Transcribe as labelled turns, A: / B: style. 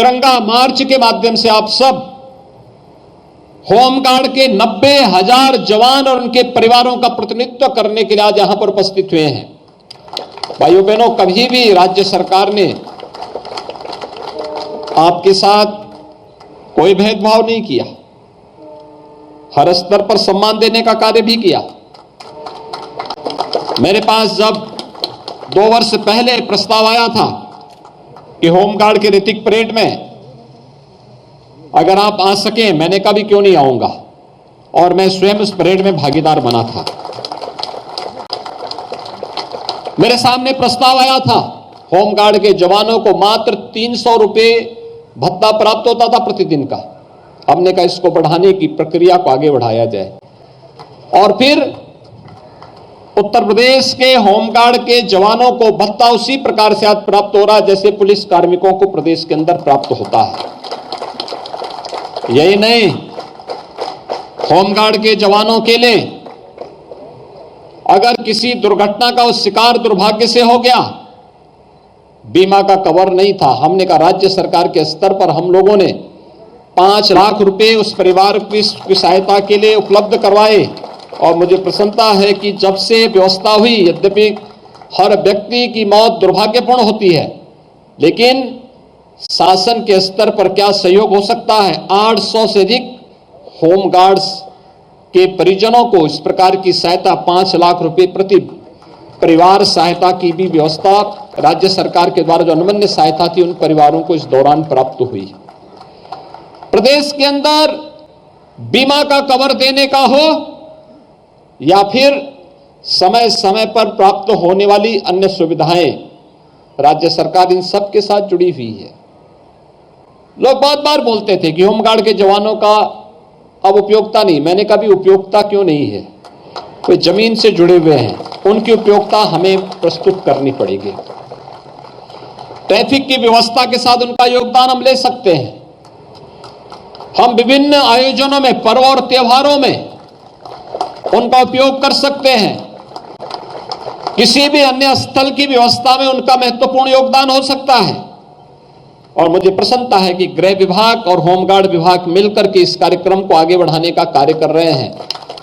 A: तिरंगा मार्च के माध्यम से आप सब होमगार्ड के 90,000 जवान और उनके परिवारों का प्रतिनिधित्व करने के लिए आज यहां पर उपस्थित हुए हैं। भाइयों बहनों, कभी भी राज्य सरकार ने आपके साथ कोई भेदभाव नहीं किया, हर स्तर पर सम्मान देने का कार्य भी किया। मेरे पास जब 2 वर्ष पहले प्रस्ताव आया था कि होमगार्ड के ऋतिक परेड में अगर आप आ सकें, मैंने कहा भी क्यों नहीं आऊंगा, और मैं स्वयं उस परेड में भागीदार बना था। मेरे सामने प्रस्ताव आया था, होमगार्ड के जवानों को मात्र 300 रुपए भत्ता प्राप्त होता था प्रतिदिन का। हमने कहा इसको बढ़ाने की प्रक्रिया को आगे बढ़ाया जाए। और फिर उत्तर प्रदेश के होमगार्ड के जवानों को भत्ता उसी प्रकार से आज प्राप्त हो रहा है जैसे पुलिस कार्मिकों को प्रदेश के अंदर प्राप्त होता है। यही नहीं, होमगार्ड के जवानों के लिए अगर किसी दुर्घटना का उस शिकार दुर्भाग्य से हो गया, बीमा का कवर नहीं था, हमने कहा राज्य सरकार के स्तर पर हम लोगों ने 5 लाख रुपए उस परिवार की सहायता के लिए उपलब्ध करवाए। और मुझे प्रसन्नता है कि जब से व्यवस्था हुई, यद्यपि हर व्यक्ति की मौत दुर्भाग्यपूर्ण होती है, लेकिन शासन के स्तर पर क्या सहयोग हो सकता है। 800 से अधिक होमगार्ड्स के परिजनों को इस प्रकार की सहायता 5 लाख रुपए प्रति परिवार सहायता की भी व्यवस्था राज्य सरकार के द्वारा जो अनुमन्य सहायता थी उन परिवारों को इस दौरान प्राप्त हुई। प्रदेश के अंदर बीमा का कवर देने का हो या फिर समय समय पर प्राप्त होने वाली अन्य सुविधाएं, राज्य सरकार इन सब के साथ जुड़ी हुई है। लोग बहुत बार बोलते थे कि होमगार्ड के जवानों का अब उपयोगिता नहीं। मैंने कहा भी उपयोगिता क्यों नहीं है, वे जमीन से जुड़े हुए हैं, उनकी उपयोगिता हमें प्रस्तुत करनी पड़ेगी। ट्रैफिक की व्यवस्था के साथ उनका योगदान हम ले सकते हैं। हम विभिन्न आयोजनों में, पर्व और त्योहारों में उनका उपयोग कर सकते हैं। किसी भी अन्य स्थल की व्यवस्था में उनका महत्वपूर्ण योगदान हो सकता है। और मुझे प्रसन्नता है कि गृह विभाग और होमगार्ड विभाग मिलकर के इस कार्यक्रम को आगे बढ़ाने का कार्य कर रहे हैं।